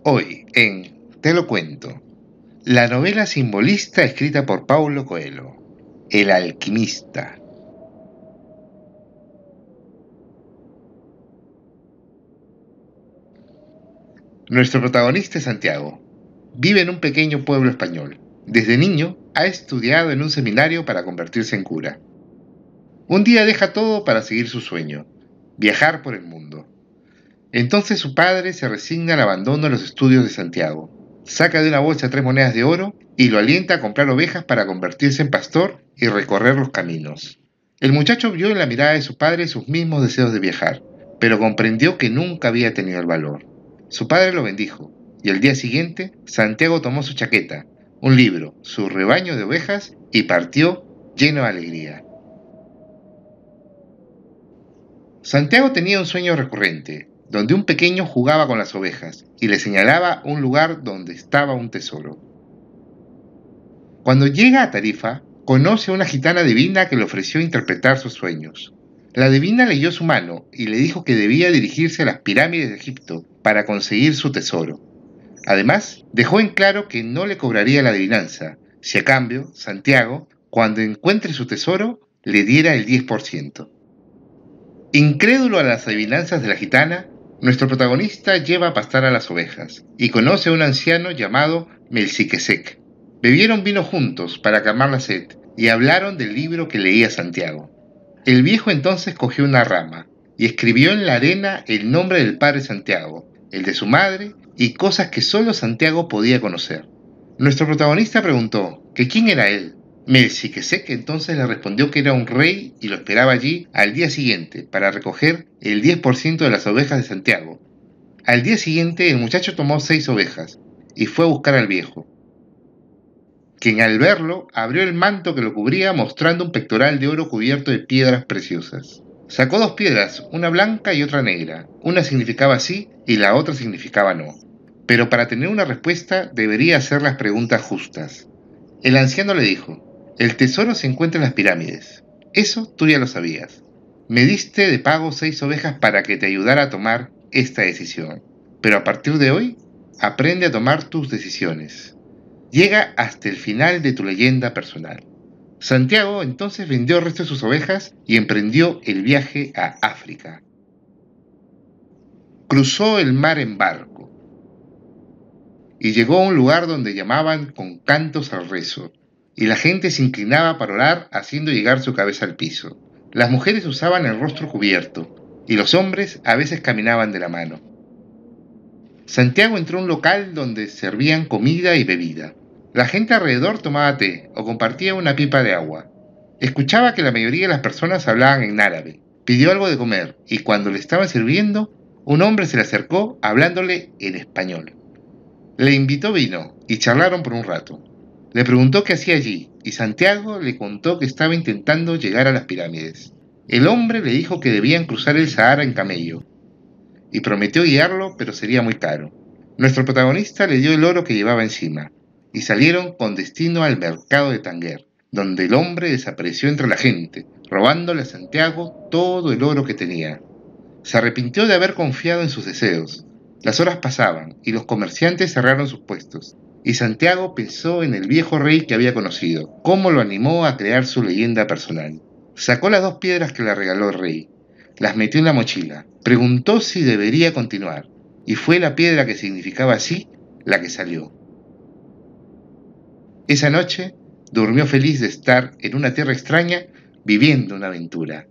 Hoy en Te lo cuento, la novela simbolista escrita por Paulo Coelho, El alquimista. Nuestro protagonista es Santiago. Vive en un pequeño pueblo español. Desde niño ha estudiado en un seminario para convertirse en cura. Un día deja todo para seguir su sueño, viajar por el mundo. Entonces su padre se resigna al abandono de los estudios de Santiago. Saca de una bolsa 3 monedas de oro y lo alienta a comprar ovejas para convertirse en pastor y recorrer los caminos. El muchacho vio en la mirada de su padre sus mismos deseos de viajar, pero comprendió que nunca había tenido el valor. Su padre lo bendijo, y al día siguiente Santiago tomó su chaqueta, un libro, su rebaño de ovejas y partió lleno de alegría. Santiago tenía un sueño recurrente, donde un pequeño jugaba con las ovejas y le señalaba un lugar donde estaba un tesoro. Cuando llega a Tarifa, conoce a una gitana divina que le ofreció interpretar sus sueños. La divina leyó su mano y le dijo que debía dirigirse a las pirámides de Egipto para conseguir su tesoro. Además, dejó en claro que no le cobraría la adivinanza, si a cambio, Santiago, cuando encuentre su tesoro, le diera el 10%. Incrédulo a las adivinanzas de la gitana, nuestro protagonista lleva a pastar a las ovejas y conoce a un anciano llamado Melquisedec. Bebieron vino juntos para calmar la sed y hablaron del libro que leía Santiago. El viejo entonces cogió una rama y escribió en la arena el nombre del padre Santiago, el de su madre y cosas que solo Santiago podía conocer. Nuestro protagonista preguntó que quién era él. Melquisedec entonces le respondió que era un rey y lo esperaba allí al día siguiente para recoger el 10% de las ovejas de Santiago. Al día siguiente el muchacho tomó 6 ovejas y fue a buscar al viejo, quien al verlo abrió el manto que lo cubría mostrando un pectoral de oro cubierto de piedras preciosas. Sacó 2 piedras, una blanca y otra negra. Una significaba sí y la otra significaba no. Pero para tener una respuesta debería hacer las preguntas justas. El anciano le dijo: el tesoro se encuentra en las pirámides. Eso tú ya lo sabías. Me diste de pago 6 ovejas para que te ayudara a tomar esta decisión. Pero a partir de hoy, aprende a tomar tus decisiones. Llega hasta el final de tu leyenda personal. Santiago entonces vendió el resto de sus ovejas y emprendió el viaje a África. Cruzó el mar en barco y llegó a un lugar donde llamaban con cantos al rezo, y la gente se inclinaba para orar haciendo llegar su cabeza al piso. Las mujeres usaban el rostro cubierto y los hombres a veces caminaban de la mano. Santiago entró a un local donde servían comida y bebida. La gente alrededor tomaba té o compartía una pipa de agua. Escuchaba que la mayoría de las personas hablaban en árabe. Pidió algo de comer y cuando le estaban sirviendo, un hombre se le acercó hablándole en español. Le invitó vino y charlaron por un rato. Le preguntó qué hacía allí y Santiago le contó que estaba intentando llegar a las pirámides. El hombre le dijo que debían cruzar el Sahara en camello y prometió guiarlo, pero sería muy caro. Nuestro protagonista le dio el oro que llevaba encima y salieron con destino al mercado de Tánger, donde el hombre desapareció entre la gente, robándole a Santiago todo el oro que tenía. Se arrepintió de haber confiado en sus deseos. Las horas pasaban y los comerciantes cerraron sus puestos. Y Santiago pensó en el viejo rey que había conocido, cómo lo animó a crear su leyenda personal. Sacó las 2 piedras que le regaló el rey, las metió en la mochila, preguntó si debería continuar, y fue la piedra que significaba sí la que salió. Esa noche durmió feliz de estar en una tierra extraña viviendo una aventura.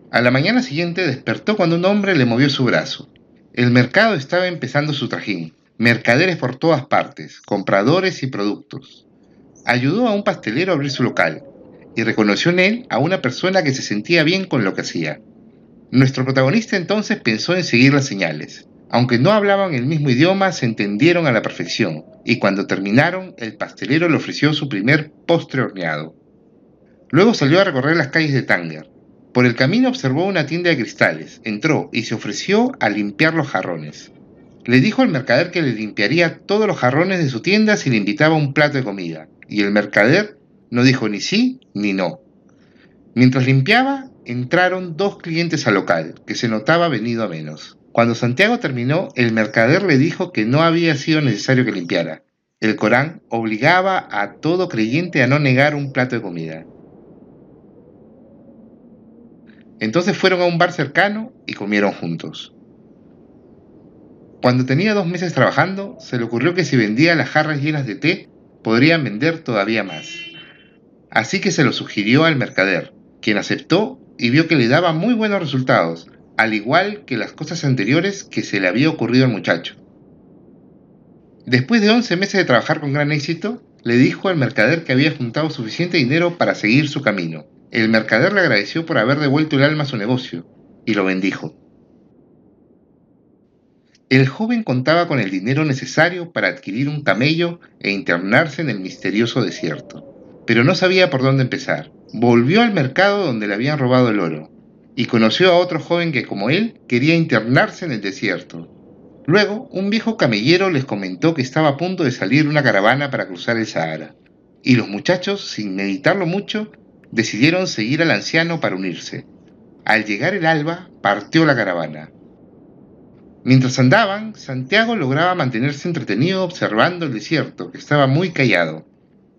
A la mañana siguiente despertó cuando un hombre le movió su brazo. El mercado estaba empezando su trajín. Mercaderes por todas partes, compradores y productos. Ayudó a un pastelero a abrir su local y reconoció en él a una persona que se sentía bien con lo que hacía. Nuestro protagonista entonces pensó en seguir las señales. Aunque no hablaban el mismo idioma, se entendieron a la perfección y cuando terminaron, el pastelero le ofreció su primer postre horneado. Luego salió a recorrer las calles de Tánger. Por el camino observó una tienda de cristales, entró y se ofreció a limpiar los jarrones. Le dijo al mercader que le limpiaría todos los jarrones de su tienda si le invitaba un plato de comida, y el mercader no dijo ni sí ni no. Mientras limpiaba, entraron 2 clientes al local, que se notaba venido a menos. Cuando Santiago terminó, el mercader le dijo que no había sido necesario que limpiara. El Corán obligaba a todo creyente a no negar un plato de comida. Entonces fueron a un bar cercano y comieron juntos. Cuando tenía 2 meses trabajando, se le ocurrió que si vendía las jarras llenas de té, podrían vender todavía más. Así que se lo sugirió al mercader, quien aceptó y vio que le daba muy buenos resultados, al igual que las cosas anteriores que se le había ocurrido al muchacho. Después de 11 meses de trabajar con gran éxito, le dijo al mercader que había juntado suficiente dinero para seguir su camino. El mercader le agradeció por haber devuelto el alma a su negocio y lo bendijo. El joven contaba con el dinero necesario para adquirir un camello e internarse en el misterioso desierto, pero no sabía por dónde empezar. Volvió al mercado donde le habían robado el oro y conoció a otro joven que, como él, quería internarse en el desierto. Luego, un viejo camellero les comentó que estaba a punto de salir una caravana para cruzar el Sahara, y los muchachos, sin meditarlo mucho, decidieron seguir al anciano para unirse. Al llegar el alba, partió la caravana. Mientras andaban, Santiago lograba mantenerse entretenido observando el desierto, que estaba muy callado,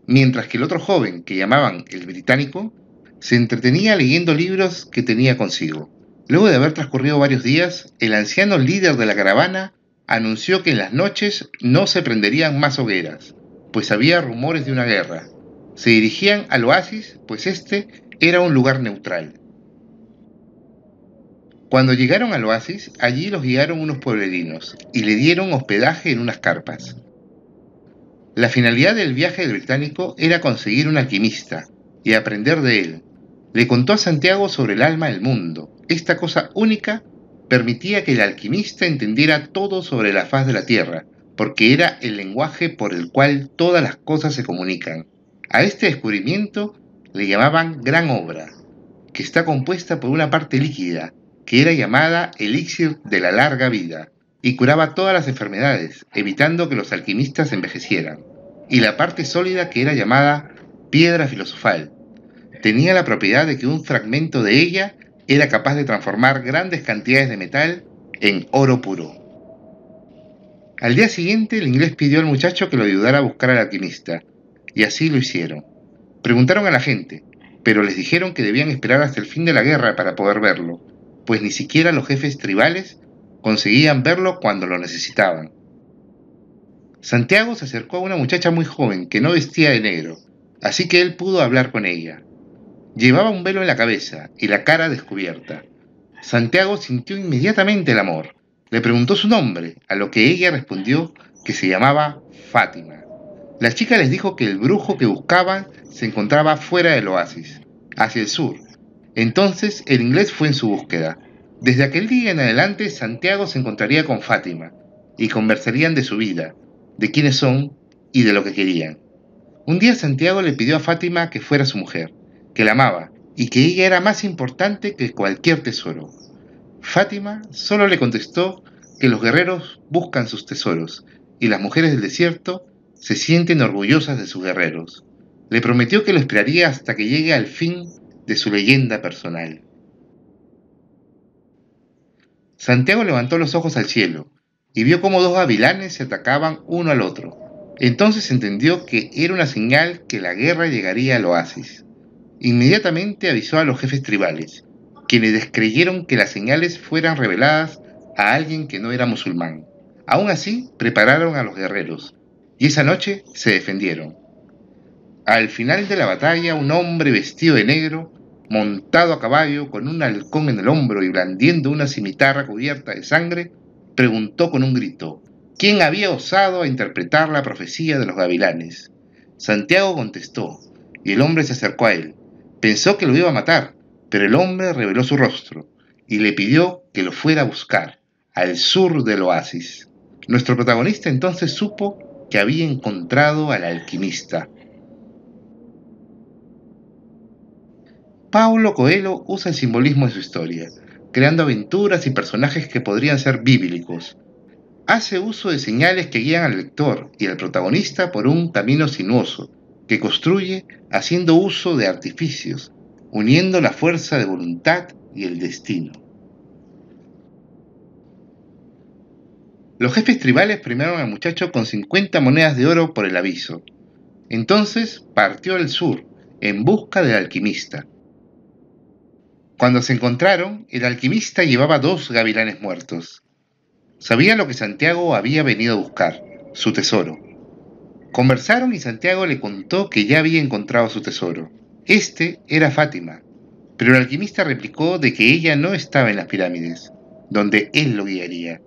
mientras que el otro joven, que llamaban el británico, se entretenía leyendo libros que tenía consigo. Luego de haber transcurrido varios días, el anciano líder de la caravana anunció que en las noches no se prenderían más hogueras, pues había rumores de una guerra. Se dirigían al oasis, pues este era un lugar neutral. Cuando llegaron al oasis, allí los guiaron unos pueblerinos y le dieron hospedaje en unas carpas. La finalidad del viaje del británico era conseguir un alquimista y aprender de él. Le contó a Santiago sobre el alma del mundo. Esta cosa única permitía que el alquimista entendiera todo sobre la faz de la tierra, porque era el lenguaje por el cual todas las cosas se comunican. A este descubrimiento le llamaban gran obra, que está compuesta por una parte líquida, que era llamada elixir de la larga vida, y curaba todas las enfermedades, evitando que los alquimistas envejecieran, y la parte sólida, que era llamada piedra filosofal. Tenía la propiedad de que un fragmento de ella era capaz de transformar grandes cantidades de metal en oro puro. Al día siguiente, el inglés pidió al muchacho que lo ayudara a buscar al alquimista, y así lo hicieron. Preguntaron a la gente, pero les dijeron que debían esperar hasta el fin de la guerra para poder verlo, pues ni siquiera los jefes tribales conseguían verlo cuando lo necesitaban. Santiago se acercó a una muchacha muy joven que no vestía de negro, así que él pudo hablar con ella. Llevaba un velo en la cabeza y la cara descubierta. Santiago sintió inmediatamente el amor. Le preguntó su nombre, a lo que ella respondió que se llamaba Fátima. La chica les dijo que el brujo que buscaban se encontraba fuera del oasis, hacia el sur. Entonces el inglés fue en su búsqueda. Desde aquel día en adelante, Santiago se encontraría con Fátima y conversarían de su vida, de quiénes son y de lo que querían. Un día Santiago le pidió a Fátima que fuera su mujer, que la amaba y que ella era más importante que cualquier tesoro. Fátima solo le contestó que los guerreros buscan sus tesoros y las mujeres del desierto se sienten orgullosas de sus guerreros. Le prometió que lo esperaría hasta que llegue al fin de su leyenda personal. Santiago levantó los ojos al cielo y vio cómo dos gavilanes se atacaban uno al otro. Entonces entendió que era una señal que la guerra llegaría al oasis. Inmediatamente avisó a los jefes tribales, quienes descreyeron que las señales fueran reveladas a alguien que no era musulmán. Aún así, prepararon a los guerreros, y esa noche se defendieron. Al final de la batalla, un hombre vestido de negro, montado a caballo, con un halcón en el hombro y blandiendo una cimitarra cubierta de sangre, preguntó con un grito: ¿quién había osado a interpretar la profecía de los gavilanes? Santiago contestó, y el hombre se acercó a él. Pensó que lo iba a matar, pero el hombre reveló su rostro y le pidió que lo fuera a buscar, al sur del oasis. Nuestro protagonista entonces supo que había encontrado al alquimista. Paulo Coelho usa el simbolismo en su historia, creando aventuras y personajes que podrían ser bíblicos. Hace uso de señales que guían al lector y al protagonista por un camino sinuoso, que construye haciendo uso de artificios, uniendo la fuerza de voluntad y el destino. Los jefes tribales premiaron al muchacho con 50 monedas de oro por el aviso. Entonces partió al sur, en busca del alquimista. Cuando se encontraron, el alquimista llevaba 2 gavilanes muertos. Sabía lo que Santiago había venido a buscar, su tesoro. Conversaron y Santiago le contó que ya había encontrado su tesoro. Este era Fátima, pero el alquimista replicó de que ella no estaba en las pirámides, donde él lo guiaría.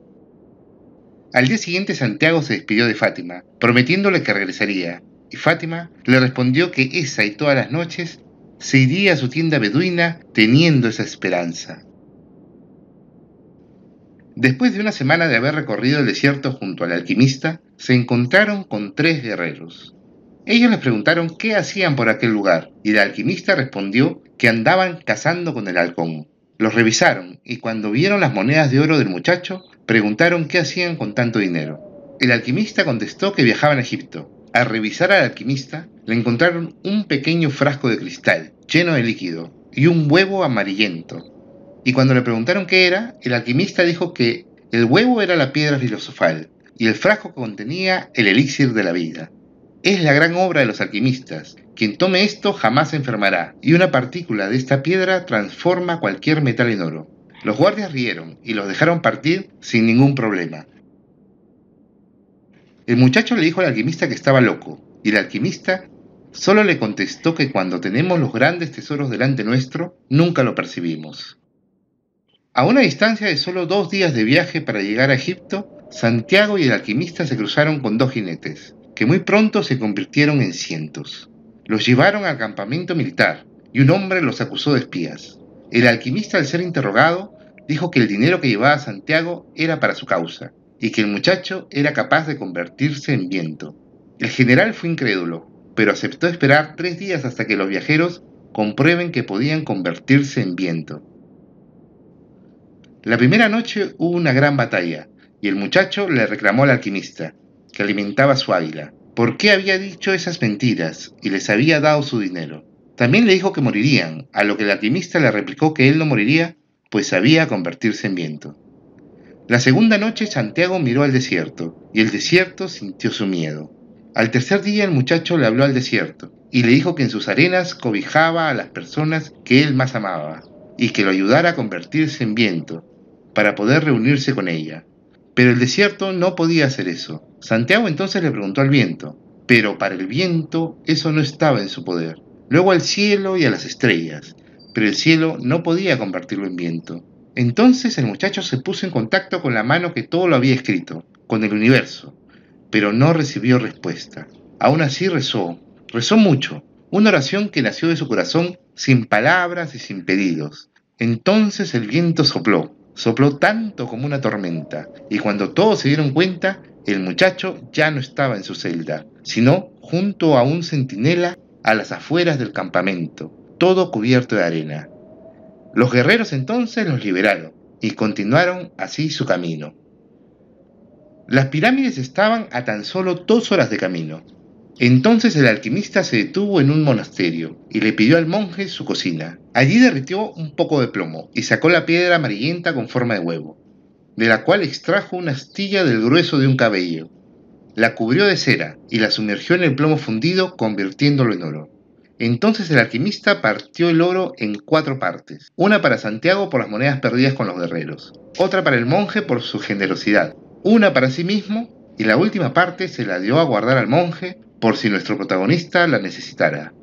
Al día siguiente Santiago se despidió de Fátima, prometiéndole que regresaría, y Fátima le respondió que esa y todas las noches se iría a su tienda beduina teniendo esa esperanza. Después de una semana de haber recorrido el desierto junto al alquimista, se encontraron con 3 guerreros. Ellos les preguntaron qué hacían por aquel lugar, y el alquimista respondió que andaban cazando con el halcón. Los revisaron, y cuando vieron las monedas de oro del muchacho, preguntaron qué hacían con tanto dinero. El alquimista contestó que viajaban a Egipto. Al revisar al alquimista, le encontraron un pequeño frasco de cristal, lleno de líquido, y un huevo amarillento. Y cuando le preguntaron qué era, el alquimista dijo que el huevo era la piedra filosofal y el frasco contenía el elixir de la vida. Es la gran obra de los alquimistas. Quien tome esto jamás se enfermará, y una partícula de esta piedra transforma cualquier metal en oro. Los guardias rieron y los dejaron partir sin ningún problema. El muchacho le dijo al alquimista que estaba loco, y el alquimista solo le contestó que cuando tenemos los grandes tesoros delante nuestro, nunca lo percibimos. A una distancia de solo 2 días de viaje para llegar a Egipto, Santiago y el alquimista se cruzaron con 2 jinetes, que muy pronto se convirtieron en cientos. Los llevaron al campamento militar, y un hombre los acusó de espías. El alquimista, al ser interrogado, dijo que el dinero que llevaba Santiago era para su causa, y que el muchacho era capaz de convertirse en viento. El general fue incrédulo, pero aceptó esperar 3 días hasta que los viajeros comprueben que podían convertirse en viento. La primera noche hubo una gran batalla, y el muchacho le reclamó al alquimista, que alimentaba su águila, por qué había dicho esas mentiras y les había dado su dinero. También le dijo que morirían, a lo que el alquimista le replicó que él no moriría, pues sabía convertirse en viento. La segunda noche Santiago miró al desierto, y el desierto sintió su miedo. Al tercer día el muchacho le habló al desierto, y le dijo que en sus arenas cobijaba a las personas que él más amaba, y que lo ayudara a convertirse en viento, para poder reunirse con ella. Pero el desierto no podía hacer eso. Santiago entonces le preguntó al viento, pero para el viento eso no estaba en su poder. Luego al cielo y a las estrellas, pero el cielo no podía convertirlo en viento. Entonces el muchacho se puso en contacto con la mano que todo lo había escrito, con el universo, pero no recibió respuesta. Aún así rezó mucho, una oración que nació de su corazón sin palabras y sin pedidos. Entonces el viento sopló tanto como una tormenta, y cuando todos se dieron cuenta, el muchacho ya no estaba en su celda, sino junto a un centinela a las afueras del campamento, todo cubierto de arena. Los guerreros entonces los liberaron, y continuaron así su camino. Las pirámides estaban a tan solo 2 horas de camino. Entonces el alquimista se detuvo en un monasterio y le pidió al monje su cocina. Allí derritió un poco de plomo y sacó la piedra amarillenta con forma de huevo, de la cual extrajo una astilla del grueso de un cabello. La cubrió de cera y la sumergió en el plomo fundido, convirtiéndolo en oro. Entonces el alquimista partió el oro en 4 partes, una para Santiago por las monedas perdidas con los guerreros, otra para el monje por su generosidad, una para sí mismo, y la última parte se la dio a guardar al monje por si nuestro protagonista la necesitara.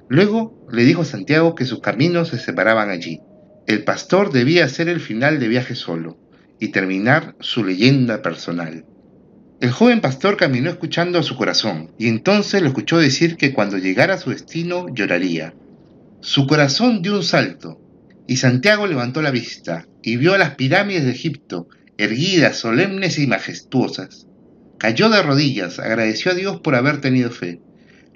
Luego le dijo a Santiago que sus caminos se separaban allí. El pastor debía hacer el final de viaje solo y terminar su leyenda personal. El joven pastor caminó escuchando a su corazón, y entonces lo escuchó decir que cuando llegara a su destino lloraría. Su corazón dio un salto, y Santiago levantó la vista y vio a las pirámides de Egipto, erguidas, solemnes y majestuosas. Cayó de rodillas, agradeció a Dios por haber tenido fe.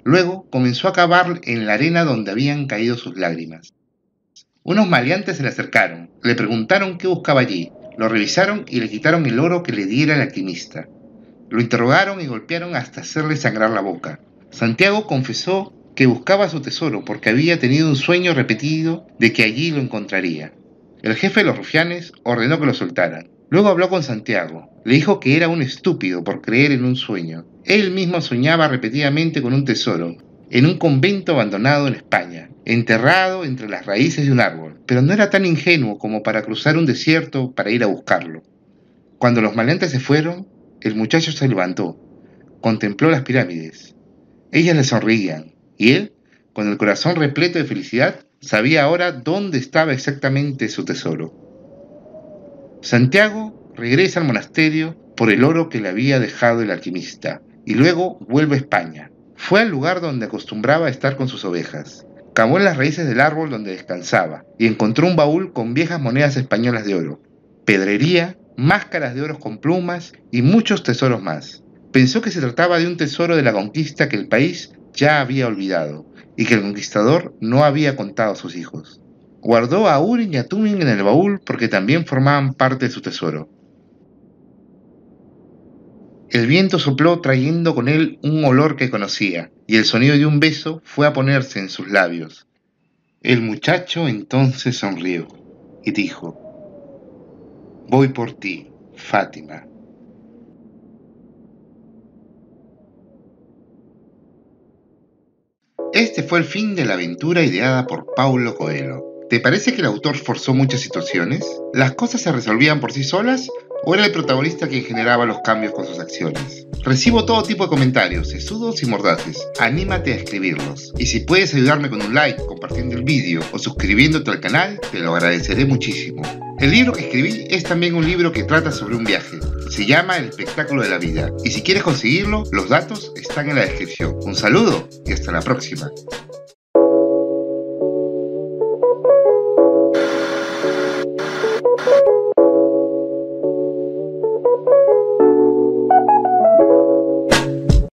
Luego comenzó a cavar en la arena donde habían caído sus lágrimas. Unos maleantes se le acercaron, le preguntaron qué buscaba allí, lo revisaron y le quitaron el oro que le diera el alquimista. Lo interrogaron y golpearon hasta hacerle sangrar la boca. Santiago confesó que buscaba su tesoro porque había tenido un sueño repetido de que allí lo encontraría. El jefe de los rufianes ordenó que lo soltaran. Luego habló con Santiago. Le dijo que era un estúpido por creer en un sueño. Él mismo soñaba repetidamente con un tesoro, en un convento abandonado en España, enterrado entre las raíces de un árbol, pero no era tan ingenuo como para cruzar un desierto para ir a buscarlo. Cuando los maleantes se fueron, el muchacho se levantó, contempló las pirámides. Ellas le sonreían, y él, con el corazón repleto de felicidad, sabía ahora dónde estaba exactamente su tesoro. Santiago regresa al monasterio por el oro que le había dejado el alquimista, y luego vuelve a España. Fue al lugar donde acostumbraba a estar con sus ovejas. Cavó en las raíces del árbol donde descansaba, y encontró un baúl con viejas monedas españolas de oro, pedrería, máscaras de oro con plumas y muchos tesoros más. Pensó que se trataba de un tesoro de la conquista que el país ya había olvidado, y que el conquistador no había contado a sus hijos. Guardó a Urim y a Tumim en el baúl porque también formaban parte de su tesoro. El viento sopló trayendo con él un olor que conocía, y el sonido de un beso fue a ponerse en sus labios. El muchacho entonces sonrió y dijo: «Voy por ti, Fátima». Este fue el fin de la aventura ideada por Paulo Coelho. ¿Te parece que el autor forzó muchas situaciones? ¿Las cosas se resolvían por sí solas o era el protagonista quien generaba los cambios con sus acciones? Recibo todo tipo de comentarios, sesudos y mordaces. Anímate a escribirlos. Y si puedes ayudarme con un like, compartiendo el vídeo o suscribiéndote al canal, te lo agradeceré muchísimo. El libro que escribí es también un libro que trata sobre un viaje. Se llama El espectáculo de la vida. Y si quieres conseguirlo, los datos están en la descripción. Un saludo y hasta la próxima.